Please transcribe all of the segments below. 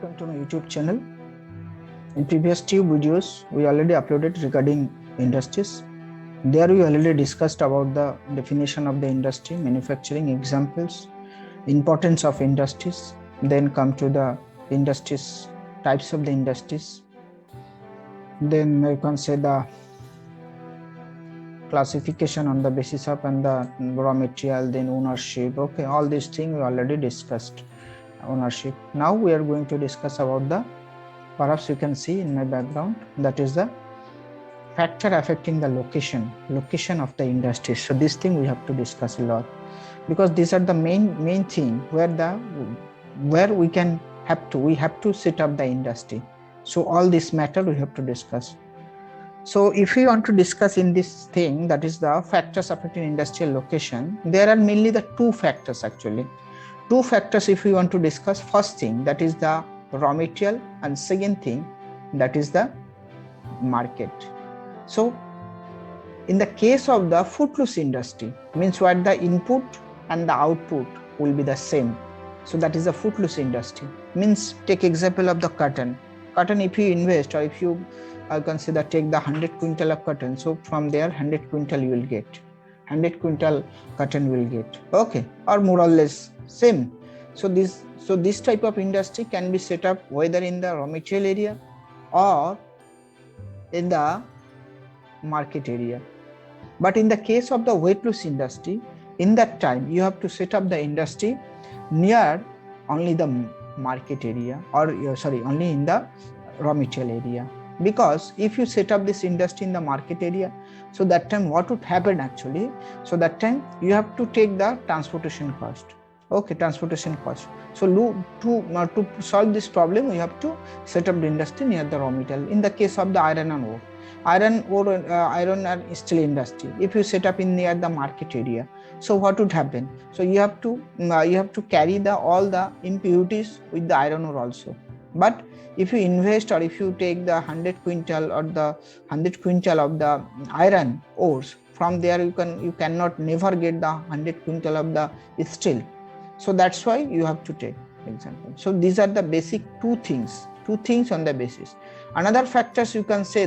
welcome to my YouTube channel. In previous two videos, we already uploaded regarding industries. There we already discussed about the definition of the industry, manufacturing examples, importance of industries, then come to the industries, types of the industries. Then you can say the classification on the basis of and the raw material, then ownership. Okay, all these things we already discussed. Ownership. Now we are going to discuss about the, perhaps you can see in my background, that is the factor affecting the location of the industry. So this thing we have to discuss a lot, because these are the main thing where we have to set up the industry. So all this matter we have to discuss. So if we want to discuss in this thing, that is the factors affecting industrial location, there are mainly the two factors actually. Two factors if we want to discuss. First thing, that is the raw material, and second thing, that is the market. So in the case of the footloose industry, means what the input and the output will be the same. So that is the footloose industry. Means take example of the cotton. Cotton, if you invest, or if you consider take the 100 quintal of cotton, so from there 100 quintal you will get, 100 quintal cotton will get, okay, or more or less same. So this type of industry can be set up whether in the raw material area or in the market area. But in the case of the weight loss industry, in that time you have to set up the industry near only the market area, or only in the raw material area. Because if you set up this industry in the market area, so that time what would happen actually, so that time you have to take the transportation cost. Okay, transportation cost. So to solve this problem, we have to set up the industry near the raw material. In the case of the iron and steel industry, if you set up in near the market area, so what would happen? So you have to carry all the impurities with the iron ore also. But if you invest, or if you take the 100 quintal or the 100 quintal of the iron ores, from there you cannot never get the 100 quintal of the steel. So that's why you have to take example. So these are the basic two things on the basis. Another factors you can say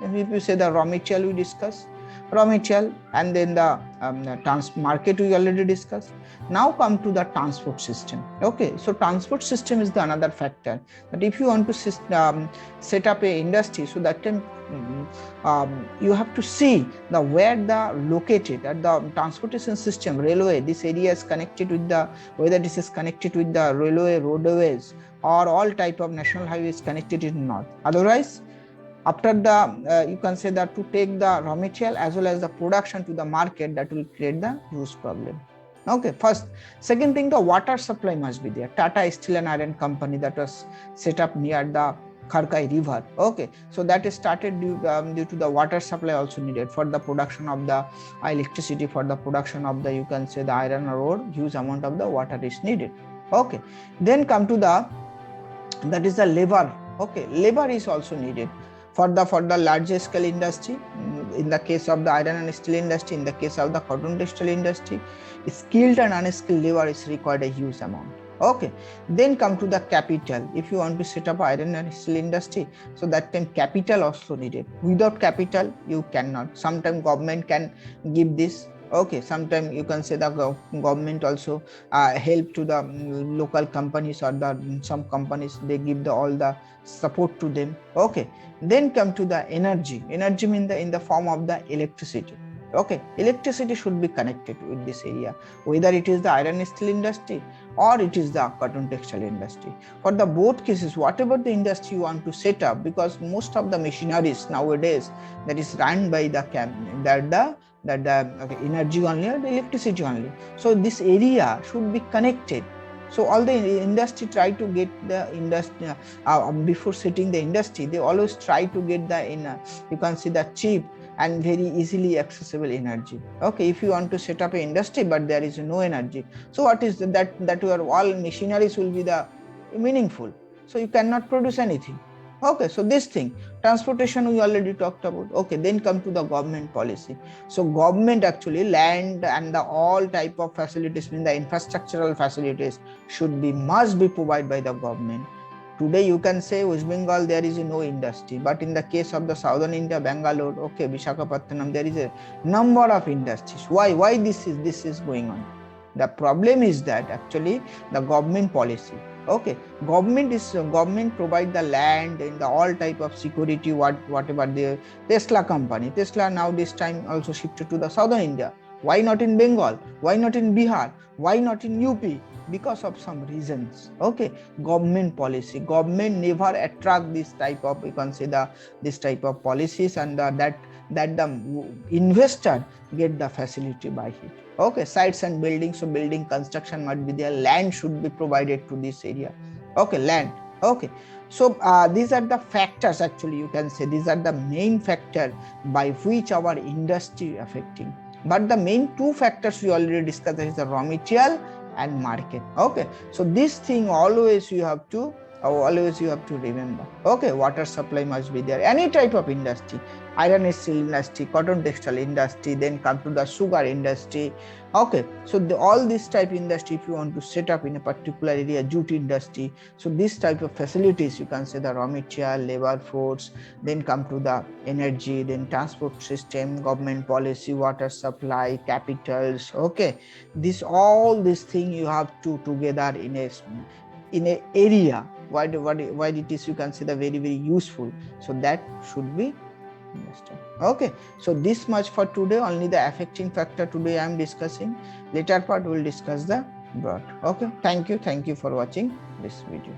if you say the raw material, we discuss raw material, and then the market we already discussed. Now come to the transport system. Okay, so transport system is the another factor, that if you want to set up a industry, so that time you have to see where the located at the transportation system, railway, this area is connected with whether this is connected with the railway, roadways, or all type of national highways connected in north. Otherwise, after you can say that to take the raw material as well as the production to the market, that will create the huge problem. Okay, first. Second thing, the water supply must be there. Tata Steel and Iron Company, that was set up near the Kharkai River. Okay, so that is started due to the water supply also needed for the production of the electricity, for the production of the, you can say, the iron ore. Huge amount of the water is needed. Okay, then come to that is the labor. Okay, labor is also needed for the larger scale industry. In the case of the iron and steel industry, in the case of the cotton textile industry, skilled and unskilled labor is required a huge amount. Okay, then come to the capital. If you want to set up iron and steel industry, so that time capital also needed. Without capital you cannot. Sometimes government can give this. Okay, sometimes you can say the government also help to the local companies, or some companies, they give all the support to them. Okay, then come to the energy mean in the form of the electricity. Okay, electricity should be connected with this area, whether it is the iron and steel industry or it is the cotton textile industry. For the both cases, whatever the industry you want to set up, because most of the machineries nowadays that is run by the energy only or the electricity only. So this area should be connected. So all the industry try to get the industry before setting the industry, they always try to get you can see the cheap and very easily accessible energy. Okay, if you want to set up an industry but there is no energy, so what is that your all machineries will be the meaningful, so you cannot produce anything. Okay, so this thing, transportation we already talked about. Okay, then come to the government policy. So government actually, land and all type of facilities, mean the infrastructural facilities must be provided by the government. Today you can say West Bengal there is no industry, but in the case of the southern India, Bangalore, okay, Visakhapatnam, there is a number of industries. Why this is going on? The problem is that actually the government policy. Okay, government provide the land and the all type of security, whatever the Tesla company. Tesla now this time also shifted to the southern India. Why not in Bengal? Why not in Bihar? Why not in UP? Because of some reasons. Okay, government policy. Government never attract this type of, you can say, this type of policies, and that the investor get the facility by it. Okay, sites and buildings. So building construction must be there. Land should be provided to this area. Okay, land. Okay, so these are the factors, actually you can say these are the main factor by which our industry affecting. But the main two factors we already discussed, that is the raw material and market. Okay, so this thing always you have to remember. Okay, water supply must be there. Any type of industry, iron and steel industry, cotton textile industry, then come to the sugar industry. Okay, so all this type industry, if you want to set up in a particular area, jute industry, so this type of facilities, you can say the raw material, labor force, then come to the energy, then transport system, government policy, water supply, capitals. Okay, all this thing you have to together in a area why it is, you can say, the very useful, so that should be understood. Okay, so this much for today. Only the affecting factor today I am discussing. Later part we will discuss the broad. Okay, thank you for watching this video.